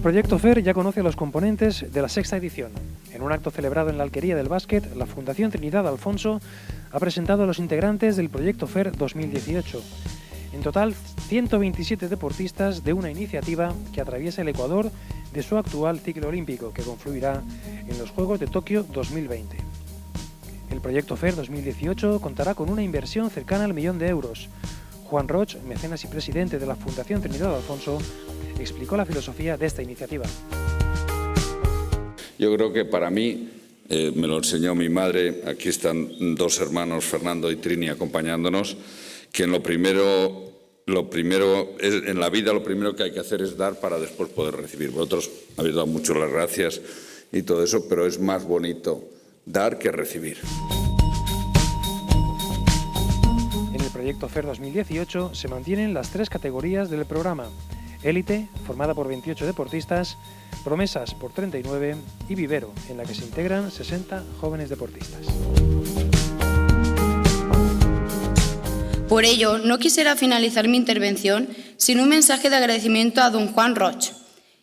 El proyecto FER ya conoce a los componentes de la sexta edición. En un acto celebrado en la Alquería del Básquet, la Fundación Trinidad Alfonso ha presentado a los integrantes del proyecto FER 2018. En total, 127 deportistas de una iniciativa que atraviesa el Ecuador de su actual ciclo olímpico, que confluirá en los Juegos de Tokio 2020. El proyecto FER 2018 contará con una inversión cercana al 1 millón de euros. Juan Roch, mecenas y presidente de la Fundación Trinidad Alfonso, explicó la filosofía de esta iniciativa. Yo creo que para mí, me lo enseñó mi madre, aquí están dos hermanos, Fernando y Trini, acompañándonos, que en en la vida lo primero que hay que hacer es dar para después poder recibir. Vosotros habéis dado mucho las gracias y todo eso, pero es más bonito dar que recibir. En el proyecto FER 2018 se mantienen las 3 categorías del programa: Élite, formada por 28 deportistas, Promesas por 39 y Vivero, en la que se integran 60 jóvenes deportistas. Por ello, no quisiera finalizar mi intervención sin un mensaje de agradecimiento a don Juan Roch,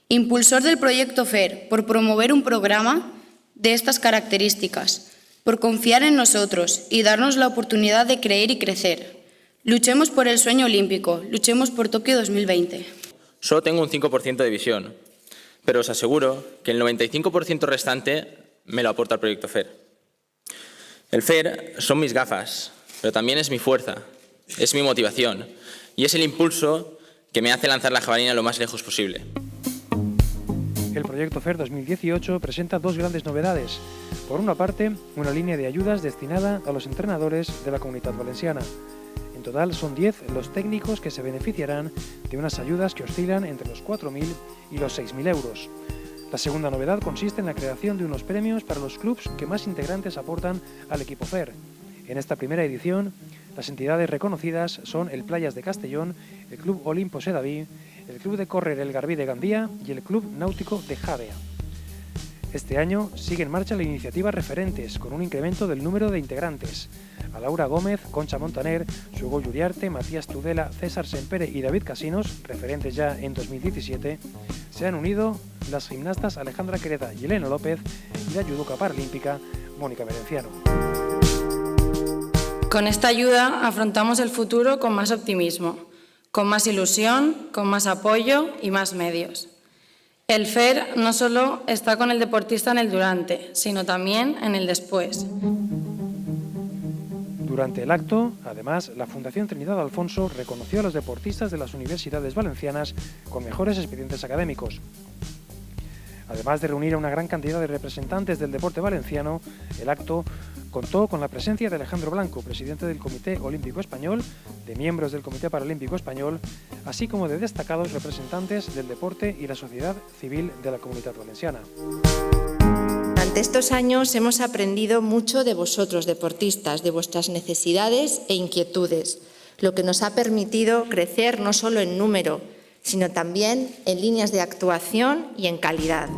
impulsor del proyecto FER, por promover un programa de estas características, por confiar en nosotros y darnos la oportunidad de creer y crecer. Luchemos por el sueño olímpico, luchemos por Tokio 2020. Solo tengo un 5% de visión, pero os aseguro que el 95% restante me lo aporta el proyecto FER. El FER son mis gafas, pero también es mi fuerza, es mi motivación y es el impulso que me hace lanzar la jabalina lo más lejos posible. El proyecto FER 2018 presenta 2 grandes novedades. Por una parte, una línea de ayudas destinada a los entrenadores de la Comunitat Valenciana. En total son 10 los técnicos que se beneficiarán de unas ayudas que oscilan entre los 4.000 y los 6.000 euros. La segunda novedad consiste en la creación de unos premios para los clubs que más integrantes aportan al equipo FER. En esta primera edición, las entidades reconocidas son el Playas de Castellón, el Club Olimpo Sedaví, el Club de Córrer El Garbí de Gandía y el Club Náutico de Javea. Este año sigue en marcha la iniciativa Referentes, con un incremento del número de integrantes. A Laura Gómez, Concha Montaner, Hugo Lluriarte, Matías Tudela, César Sempere y David Casinos, referentes ya en 2017, se han unido las gimnastas Alejandra Quereda y Elena López y la judoka paralímpica Mónica Merenciano. Con esta ayuda afrontamos el futuro con más optimismo, con más ilusión, con más apoyo y más medios. El FER no solo está con el deportista en el durante, sino también en el después. Durante el acto, además, la Fundación Trinidad Alfonso reconoció a los deportistas de las universidades valencianas con mejores expedientes académicos. Además de reunir a una gran cantidad de representantes del deporte valenciano, el acto contó con la presencia de Alejandro Blanco, presidente del Comité Olímpico Español, de miembros del Comité Paralímpico Español, así como de destacados representantes del deporte y la sociedad civil de la Comunitat Valenciana. Durante estos años hemos aprendido mucho de vosotros, deportistas, de vuestras necesidades e inquietudes, lo que nos ha permitido crecer no solo en número, sino también en líneas de actuación y en calidad.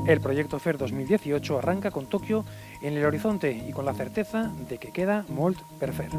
El proyecto FER 2018 arranca con Tokio en el horizonte y con la certeza de que queda molt per fer.